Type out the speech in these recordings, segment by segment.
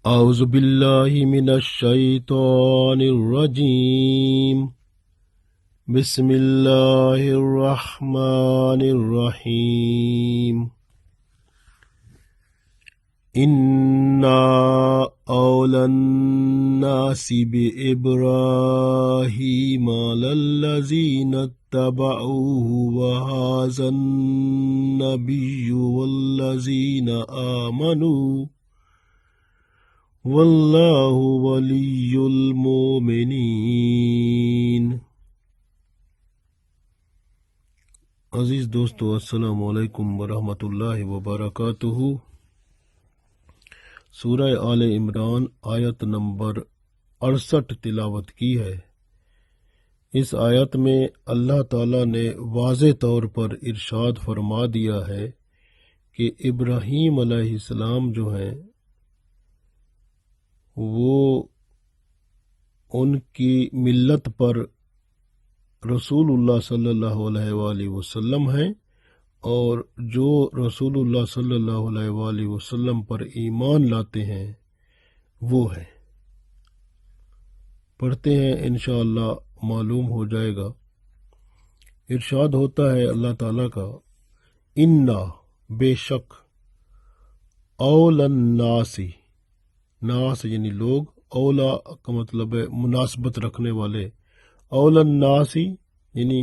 اعوذ باللہ من الشیطان الرجیم بسم اللہ الرحمن الرحیم انا اولی الناس بابراہیم للذین اتبعوہ وہذا النبی والذین آمنوا واللہ ولی المومنین۔ عزیز دوستو، السلام علیکم ورحمۃ اللہ وبرکاتہ۔ سورہ آل عمران آیت نمبر 68 تلاوت کی ہے۔ اس آیت میں اللہ تعالیٰ نے واضح طور پر ارشاد فرما دیا ہے کہ ابراہیم علیہ السلام جو ہیں وہ ان کی ملت پر رسول اللہ صلی اللہ علیہ وآلہ وسلم ہیں، اور جو رسول اللہ صلی اللہ علیہ وآلہ وسلم پر ایمان لاتے ہیں وہ ہیں۔ پڑھتے ہیں انشاءاللہ معلوم ہو جائے گا۔ ارشاد ہوتا ہے اللہ تعالیٰ کا، انا بے شک، اول الناسی، ناس یعنی لوگ، اولا کا مطلب ہے مناسبت رکھنے والے، اول الناسی یعنی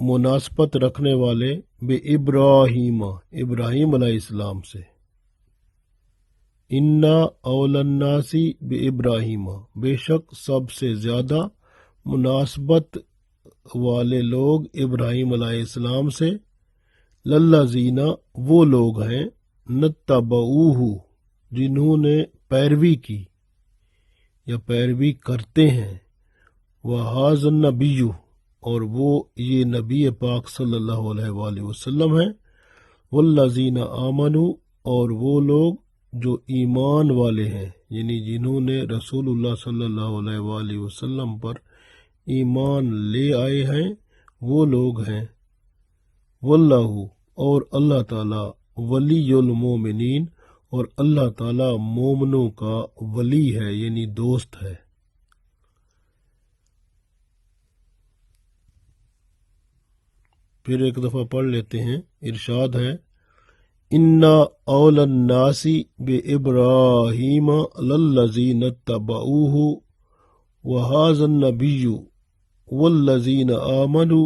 مناسبت رکھنے والے، بے ابراہیم، ابراہیم علیہ السلام سے، انا اول الناسی بے ابراہیم، بے شک سب سے زیادہ مناسبت والے لوگ ابراہیم علیہ السلام سے، للذین وہ لوگ ہیں، نتبعوہ جنہوں نے پیروی کی یا پیروی کرتے ہیں، وہذا النبی اور وہ یہ نبی پاک صلی اللہ علیہ وآلہ وسلم ہیں، والذین آمنوا اور وہ لوگ جو ایمان والے ہیں، یعنی جنہوں نے رسول اللہ صلی اللہ علیہ وآلہ وسلم پر ایمان لے آئے ہیں وہ لوگ ہیں، واللہ اور اللہ تعالی، ولی المومنین اور اللہ تعالی مومنوں کا ولی ہے یعنی دوست ہے۔ پھر ایک دفعہ پڑھ لیتے ہیں۔ ارشاد ہے، انا اول الناس بابراہیم للذین اتبعوہ وہذا النبی والذین آمنوا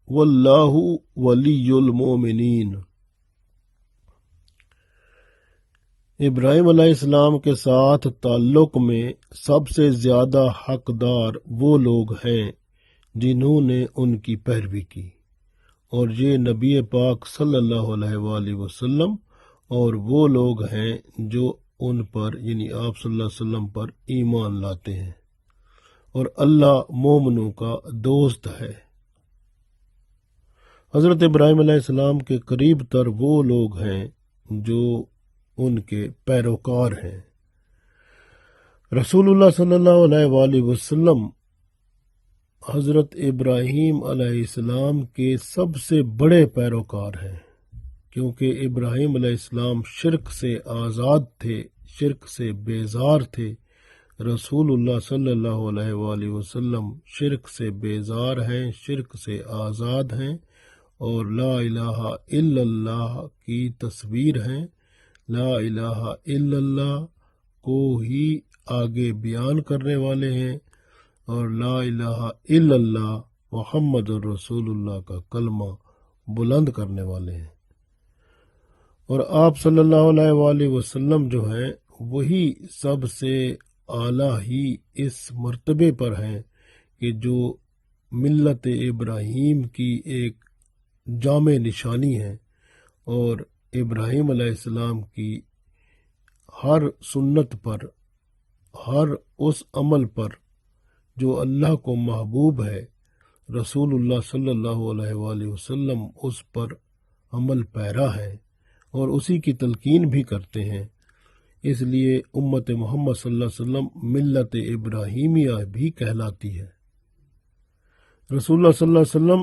واللہ ولی المومنین۔ ابراہیم علیہ السلام کے ساتھ تعلق میں سب سے زیادہ حقدار وہ لوگ ہیں جنہوں نے ان کی پیروی کی، اور یہ نبی پاک صلی اللہ علیہ وآلہ وسلم اور وہ لوگ ہیں جو ان پر یعنی آپ صلی اللہ علیہ وسلم پر ایمان لاتے ہیں، اور اللہ مومنوں کا دوست ہے۔ حضرت ابراہیم علیہ السلام کے قریب تر وہ لوگ ہیں جو ان کے پیروکار ہیں۔ رسول اللہ صلی اللہ علیہ وآلہ وسلم حضرت ابراہیم علیہ السلام کے سب سے بڑے پیروکار ہیں، کیونکہ ابراہیم علیہ السلام شرک سے آزاد تھے، شرک سے بیزار تھے۔ رسول اللہ صلی اللہ علیہ وآلہ وسلم شرک سے بیزار ہیں، شرک سے آزاد ہیں، اور لا الہ الا اللہ کی تصویر ہیں۔ لا الہ الا اللہ کو ہی آگے بیان کرنے والے ہیں، اور لا الہ الا اللہ محمد الرسول اللہ کا کلمہ بلند کرنے والے ہیں۔ اور آپ صلی اللہ علیہ وآلہ وسلم جو ہیں وہی سب سے اعلیٰ ہی اس مرتبے پر ہیں کہ جو ملت ابراہیم کی ایک جامع نشانی ہے، اور ابراہیم علیہ السلام کی ہر سنت پر، ہر اس عمل پر جو اللہ کو محبوب ہے، رسول اللہ صلی اللہ علیہ وآلہ وسلم اس پر عمل پیرا ہے اور اسی کی تلقین بھی کرتے ہیں۔ اس لیے امت محمد صلی اللہ علیہ وسلم ملت ابراہیمیہ بھی کہلاتی ہے۔ رسول اللہ صلی اللہ علیہ وسلم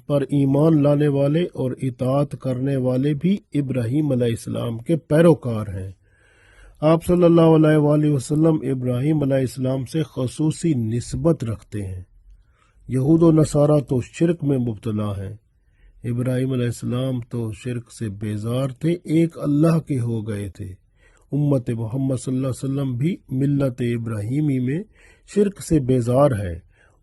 پر ایمان لانے والے اور اطاعت کرنے والے بھی ابراہیم علیہ السلام کے پیروکار ہیں۔ آپ صلی اللہ علیہ وآلہ وسلم ابراہیم علیہ السلام سے خصوصی نسبت رکھتے ہیں۔ یہود و نصارہ تو شرک میں مبتلا ہیں۔ ابراہیم علیہ السلام تو شرک سے بیزار تھے، ایک اللہ کے ہو گئے تھے۔ امت محمد صلی اللہ علیہ وسلم بھی ملت ابراہیمی میں شرک سے بیزار ہے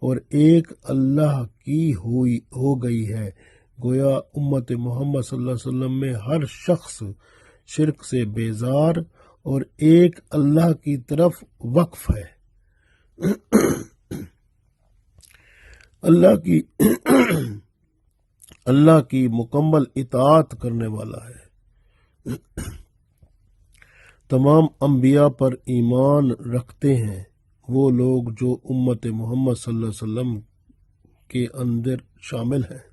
اور ایک اللہ کی ہو گئی ہے۔ گویا امت محمد صلی اللہ علیہ وسلم میں ہر شخص شرک سے بیزار اور ایک اللہ کی طرف وقف ہے، اللہ کی مکمل اطاعت کرنے والا ہے۔ تمام انبیاء پر ایمان رکھتے ہیں وہ لوگ جو امت محمد صلی اللہ علیہ وسلم کے اندر شامل ہیں۔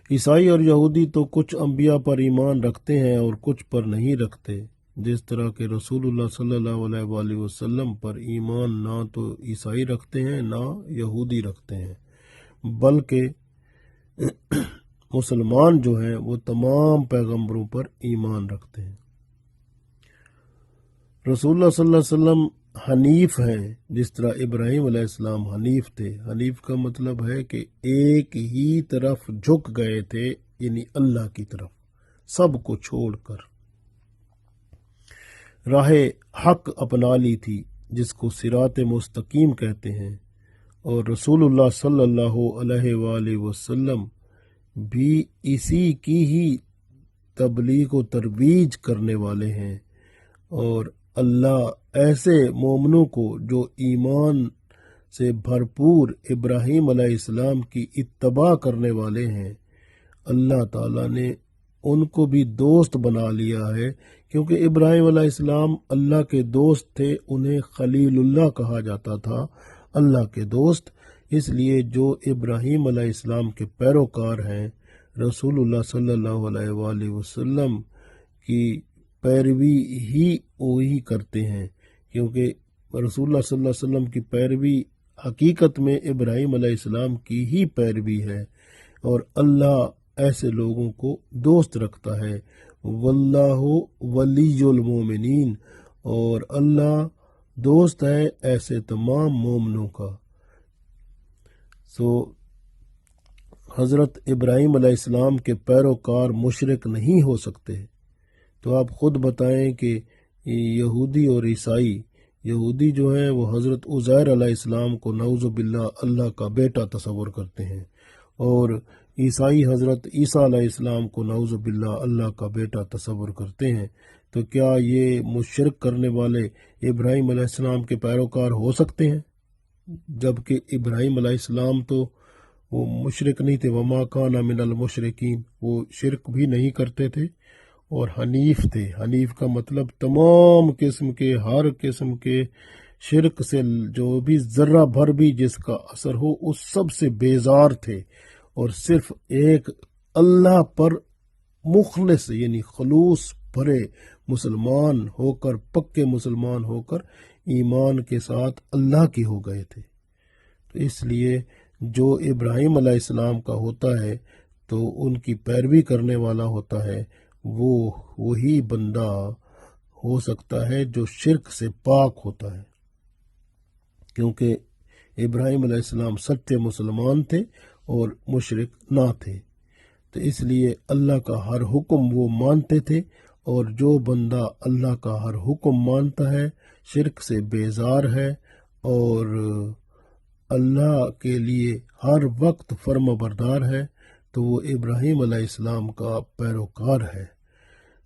عیسائی اور یہودی تو کچھ انبیاء پر ایمان رکھتے ہیں اور کچھ پر نہیں رکھتے، جس طرح کہ رسول اللہ صلی اللہ علیہ وآلہ وسلم پر ایمان نہ تو عیسائی رکھتے ہیں نہ یہودی رکھتے ہیں، بلکہ مسلمان جو ہیں وہ تمام پیغمبروں پر ایمان رکھتے ہیں۔ رسول اللہ صلی اللہ علیہ وسلم حنیف ہیں، جس طرح ابراہیم علیہ السلام حنیف تھے۔ حنیف کا مطلب ہے کہ ایک ہی طرف جھک گئے تھے، یعنی اللہ کی طرف، سب کو چھوڑ کر راہ حق اپنا لی تھی، جس کو صراط مستقیم کہتے ہیں۔ اور رسول اللہ صلی اللہ علیہ وآلہ وسلم بھی اسی کی ہی تبلیغ و ترویج کرنے والے ہیں، اور اللہ ایسے مومنوں کو جو ایمان سے بھرپور ابراہیم علیہ السلام کی اتباع کرنے والے ہیں، اللہ تعالیٰ نے ان کو بھی دوست بنا لیا ہے، کیونکہ ابراہیم علیہ السلام اللہ کے دوست تھے، انہیں خلیل اللہ کہا جاتا تھا، اللہ کے دوست۔ اس لیے جو ابراہیم علیہ السلام کے پیروکار ہیں، رسول اللہ صلی اللہ علیہ وآلہ وسلم کی پیروی ہی وہی کرتے ہیں، کیونکہ رسول اللہ صلی اللہ علیہ وسلم کی پیروی حقیقت میں ابراہیم علیہ السلام کی ہی پیروی ہے، اور اللہ ایسے لوگوں کو دوست رکھتا ہے۔ واللہ ولی المومنین، اور اللہ دوست ہے ایسے تمام مومنوں کا۔ حضرت ابراہیم علیہ السلام کے پیروکار مشرک نہیں ہو سکتے، تو آپ خود بتائیں کہ یہودی اور عیسائی، یہودی جو ہیں وہ حضرت عزیر علیہ السلام کو نعوذ باللہ اللہ کا بیٹا تصور کرتے ہیں، اور عیسائی حضرت عیسیٰ علیہ السلام کو نعوذ باللہ اللہ کا بیٹا تصور کرتے ہیں، تو کیا یہ مشرک کرنے والے ابراہیم علیہ السلام کے پیروکار ہو سکتے ہیں؟ جبکہ ابراہیم علیہ السلام تو وہ مشرک نہیں تھے، وما کان من المشرکین، وہ شرک بھی نہیں کرتے تھے اور حنیف تھے۔ حنیف کا مطلب تمام قسم کے، ہر قسم کے شرک سے جو بھی ذرہ بھر بھی جس کا اثر ہو اس سب سے بیزار تھے، اور صرف ایک اللہ پر مخلص یعنی خلوص بھرے مسلمان ہو کر، پکے مسلمان ہو کر ایمان کے ساتھ اللہ کے ہو گئے تھے۔ تو اس لیے جو ابراہیم علیہ السلام کا ہوتا ہے تو ان کی پیروی کرنے والا ہوتا ہے، وہ وہی بندہ ہو سکتا ہے جو شرک سے پاک ہوتا ہے، کیونکہ ابراہیم علیہ السلام سچے مسلمان تھے اور مشرک نہ تھے۔ تو اس لیے اللہ کا ہر حکم وہ مانتے تھے، اور جو بندہ اللہ کا ہر حکم مانتا ہے، شرک سے بیزار ہے اور اللہ کے لیے ہر وقت فرما بردار ہے، تو وہ ابراہیم علیہ السلام کا پیروکار ہے۔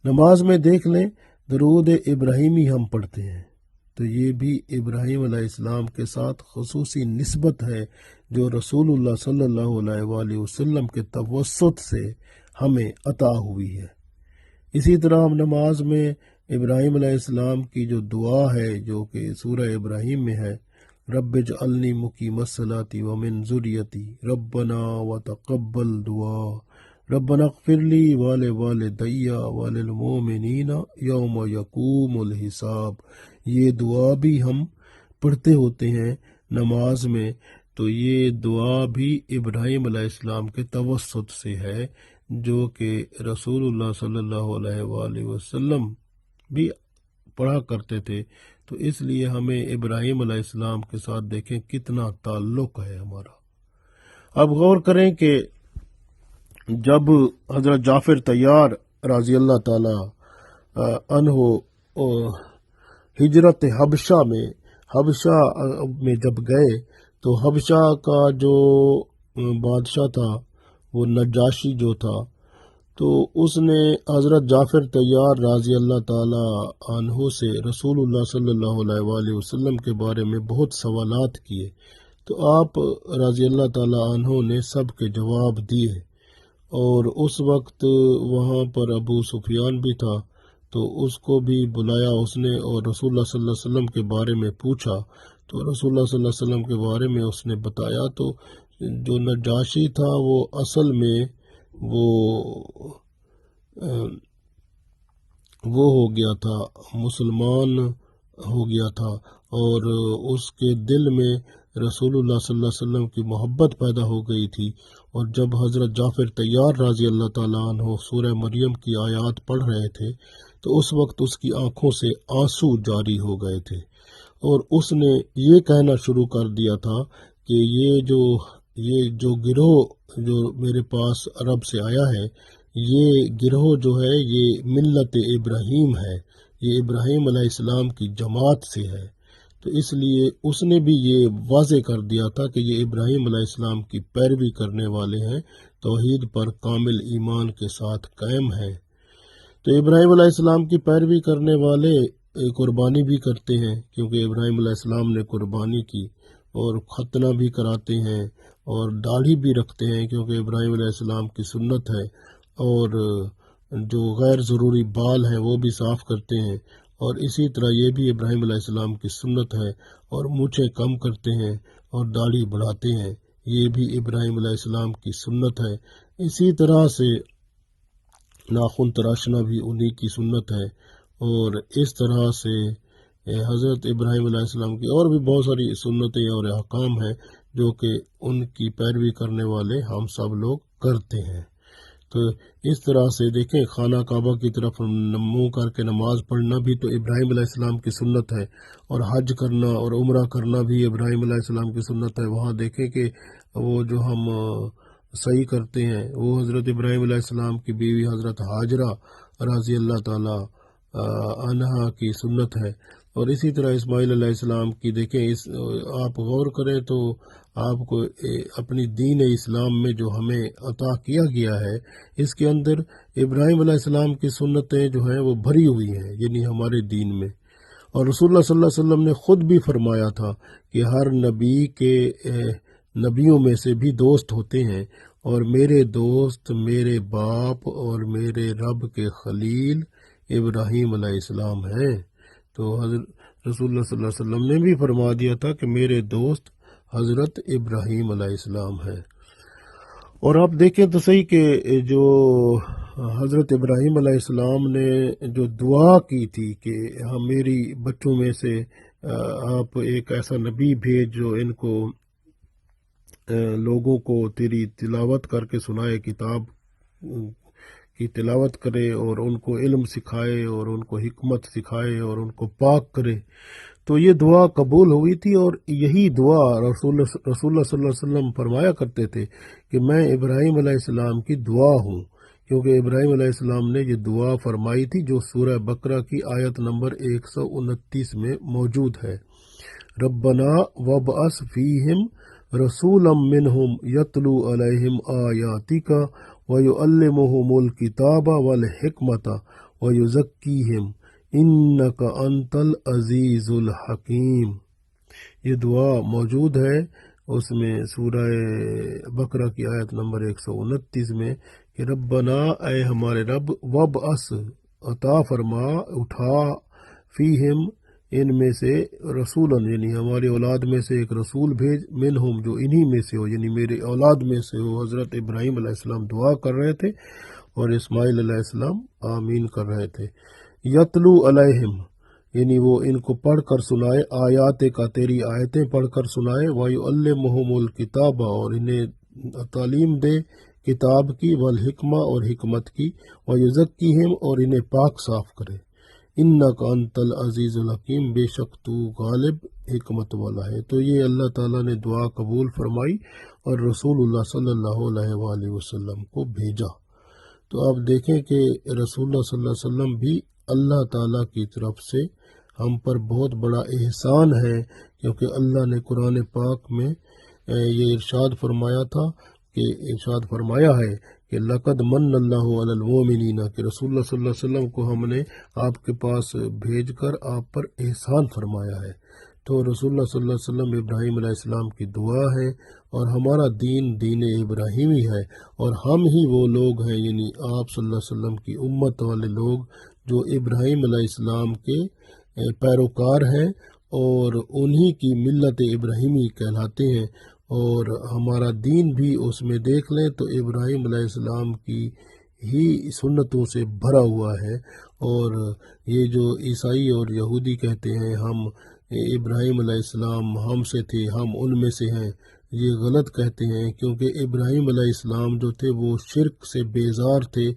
نماز میں دیکھ لیں، درود ابراہیمی ہم پڑھتے ہیں، تو یہ بھی ابراہیم علیہ السلام کے ساتھ خصوصی نسبت ہے جو رسول اللہ صلی اللہ علیہ وآلہ وسلم کے توسط سے ہمیں عطا ہوئی ہے۔ اسی طرح ہم نماز میں ابراہیم علیہ السلام کی جو دعا ہے جو کہ سورہ ابراہیم میں ہے، رب اجعلنی مقیم الصلاۃ ومن ذریتی ربنا وتقبل دعا ربنا اغفر لی ولوالدی وللمؤمنین یوم یقوم الحساب۔ یہ دعا بھی ہم پڑھتے ہوتے ہیں نماز میں، تو یہ دعا بھی ابراہیم علیہ السلام کے توسط سے ہے، جو کہ رسول اللہ صلی اللہ علیہ وآلہ وسلم بھی پڑھا کرتے تھے۔ تو اس لیے ہمیں ابراہیم علیہ السلام کے ساتھ دیکھیں کتنا تعلق ہے ہمارا۔ اب غور کریں کہ جب حضرت جعفر طیار رضی اللہ تعالی عنہ ہجرت حبشہ میں جب گئے تو حبشہ کا جو بادشاہ تھا وہ نجاشی جو تھا، تو اس نے حضرت جعفر طیار رضی اللہ تعالی عنہ سے رسول اللہ صلی اللہ علیہ وآلہ وسلم کے بارے میں بہت سوالات کیے، تو آپ رضی اللہ تعالی عنہ نے سب کے جواب دیے، اور اس وقت وہاں پر ابو سفیان بھی تھا، تو اس کو بھی بلایا اس نے اور رسول اللہ صلی اللہ علیہ وسلم کے بارے میں پوچھا، تو رسول اللہ صلی اللہ علیہ وسلم کے بارے میں اس نے بتایا۔ تو جو نجاشی تھا وہ اصل میں وہ ہو گیا تھا، مسلمان ہو گیا تھا، اور اس کے دل میں رسول اللہ صلی اللہ علیہ وسلم کی محبت پیدا ہو گئی تھی، اور جب حضرت جعفر طیار رضی اللہ تعالیٰ عنہ سورہ مریم کی آیات پڑھ رہے تھے تو اس وقت اس کی آنکھوں سے آنسو جاری ہو گئے تھے، اور اس نے یہ کہنا شروع کر دیا تھا کہ یہ جو گروہ جو میرے پاس عرب سے آیا ہے، یہ گروہ جو ہے یہ ملت ابراہیم ہے، یہ ابراہیم علیہ السلام کی جماعت سے ہے۔ تو اس لیے اس نے بھی یہ واضح کر دیا تھا کہ یہ ابراہیم علیہ السلام کی پیروی کرنے والے ہیں، توحید پر کامل ایمان کے ساتھ قائم ہیں۔ تو ابراہیم علیہ السلام کی پیروی کرنے والے قربانی بھی کرتے ہیں، کیونکہ ابراہیم علیہ السلام نے قربانی کی، اور ختنہ بھی کراتے ہیں، اور داڑھی بھی رکھتے ہیں کیونکہ ابراہیم علیہ السلام کی سنت ہے، اور جو غیر ضروری بال ہیں وہ بھی صاف کرتے ہیں، اور اسی طرح یہ بھی ابراہیم علیہ السلام کی سنت ہے، اور مونچھیں کم کرتے ہیں اور داڑھی بڑھاتے ہیں، یہ بھی ابراہیم علیہ السلام کی سنت ہے۔ اسی طرح سے ناخن تراشنا بھی انہی کی سنت ہے، اور اس طرح سے حضرت ابراہیم علیہ السلام کی اور بھی بہت ساری سنتیں اور احکام ہیں جو کہ ان کی پیروی کرنے والے ہم سب لوگ کرتے ہیں۔ تو اس طرح سے دیکھیں، خانہ کعبہ کی طرف منہ کر کے نماز پڑھنا بھی تو ابراہیم علیہ السلام کی سنت ہے، اور حج کرنا اور عمرہ کرنا بھی ابراہیم علیہ السلام کی سنت ہے۔ وہاں دیکھیں کہ وہ جو ہم صحیح کرتے ہیں وہ حضرت ابراہیم علیہ السلام کی بیوی حضرت ہاجرہ رضی اللہ تعالی عنہا کی سنت ہے، اور اسی طرح اسماعیل علیہ السلام کی دیکھیں۔ آپ غور کریں تو آپ کو اپنی دین اسلام میں جو ہمیں عطا کیا گیا ہے، اس کے اندر ابراہیم علیہ السلام کی سنتیں جو ہیں وہ بھری ہوئی ہیں، یعنی ہمارے دین میں۔ اور رسول اللہ صلی اللہ علیہ وسلم نے خود بھی فرمایا تھا کہ ہر نبی کے نبیوں میں سے بھی دوست ہوتے ہیں، اور میرے دوست میرے باپ اور میرے رب کے خلیل ابراہیم علیہ السلام ہیں۔ تو حضرت رسول اللہ صلی اللہ علیہ وسلم نے بھی فرما دیا تھا کہ میرے دوست حضرت ابراہیم علیہ السلام ہے۔ اور آپ دیکھیں تو صحیح کہ جو حضرت ابراہیم علیہ السلام نے جو دعا کی تھی کہ میری بچوں میں سے آپ ایک ایسا نبی بھیج جو ان کو لوگوں کو تیری تلاوت کر کے سنائے، کتاب کی تلاوت کرے اور ان کو علم سکھائے اور ان کو حکمت سکھائے اور ان کو پاک کرے، تو یہ دعا قبول ہوئی تھی۔ اور یہی دعا رسول اللہ صلی اللہ علیہ وسلم فرمایا کرتے تھے کہ میں ابراہیم علیہ السلام کی دعا ہوں، کیونکہ ابراہیم علیہ السلام نے یہ دعا فرمائی تھی جو سورہ بقرہ کی آیت نمبر 129 میں موجود ہے۔ ربنا وابعث فیہم رسولا منہم یتلو علیہم آیاتک ویعلمہم الکتاب والحکمت ویزکیہم انک انت العزیز الحکیم۔ یہ دعا موجود ہے اس میں سورہ بقرہ کی آیت نمبر 129 میں کہ ربنا، اے ہمارے رب، وابعث، عطا فرما، اٹھا، فیہم، ان میں سے، رسولاً یعنی ہماری اولاد میں سے ایک رسول بھیج، منہم جو انہی میں سے ہو، یعنی میرے اولاد میں سے ہو۔ حضرت ابراہیم علیہ السلام دعا کر رہے تھے اور اسماعیل علیہ السلام آمین کر رہے تھے۔ یتلو علیہم، یعنی وہ ان کو پڑھ کر سنائے، آیات کا تیری آیتیں پڑھ کر سنائے، وَيُعَلِّمُهُمُ الْكِتَابَ اور انہیں تعلیم دے کتاب کی، والحکمہ اور حکمت کی، وَيُزَكِّيهِمْ اور انہیں پاک صاف کرے، اِنَّكَ أَنْتَ الْعَزِيزُ الْحَكِيمُ بے شک تو غالب حکمت والا ہے۔ تو یہ اللہ تعالیٰ نے دعا قبول فرمائی اور رسول اللہ صلی اللہ علیہ وآلہ وسلم کو بھیجا۔ تو آپ دیکھیں کہ رسول اللہ صلی اللہ علیہ وسلم بھی اللہ تعالیٰ کی طرف سے ہم پر بہت بڑا احسان ہے، کیونکہ اللہ نے قرآن پاک میں یہ ارشاد فرمایا تھا کہ ارشاد فرمایا ہے کہ لقد من اللہ علی المؤمنین، کہ رسول اللہ صلی اللہ علیہ وسلم کو ہم نے آپ کے پاس بھیج کر آپ پر احسان فرمایا ہے۔ تو رسول اللہ صلی اللہ علیہ وسلم ابراہیم علیہ السلام کی دعا ہے، اور ہمارا دین دین ابراہیمی ہے، اور ہم ہی وہ لوگ ہیں، یعنی آپ صلی اللہ علیہ وسلم کی امت والے لوگ جو ابراہیم علیہ السلام کے پیروکار ہیں اور انہی کی ملت ابراہیمی کہلاتے ہیں۔ اور ہمارا دین بھی اس میں دیکھ لیں تو ابراہیم علیہ السلام کی ہی سنتوں سے بھرا ہوا ہے، اور یہ جو عیسائی اور یہودی کہتے ہیں ہم ابراہیم علیہ السلام ہم سے تھے، ہم ان میں سے ہیں، یہ غلط کہتے ہیں، کیونکہ ابراہیم علیہ السلام جو تھے وہ شرک سے بیزار تھے،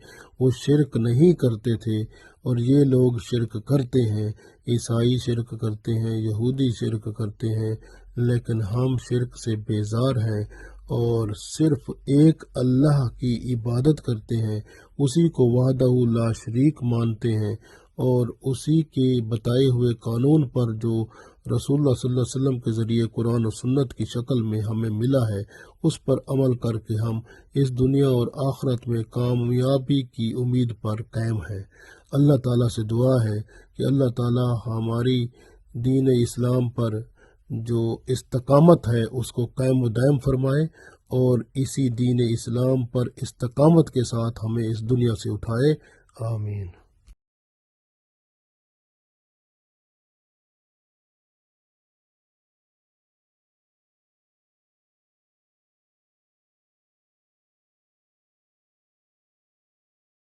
وہ شرک نہیں کرتے تھے، اور یہ لوگ شرک کرتے ہیں، عیسائی شرک کرتے ہیں، یہودی شرک کرتے ہیں، لیکن ہم شرک سے بیزار ہیں اور صرف ایک اللہ کی عبادت کرتے ہیں، اسی کو وحدہ لا شریک مانتے ہیں، اور اسی کے بتائے ہوئے قانون پر جو رسول اللہ صلی اللہ علیہ وسلم کے ذریعے قرآن و سنت کی شکل میں ہمیں ملا ہے، اس پر عمل کر کے ہم اس دنیا اور آخرت میں کامیابی کی امید پر قائم ہے۔ اللہ تعالیٰ سے دعا ہے کہ اللہ تعالیٰ ہماری دین اسلام پر جو استقامت ہے اس کو قائم و دائم فرمائے، اور اسی دین اسلام پر استقامت کے ساتھ ہمیں اس دنیا سے اٹھائے، آمین۔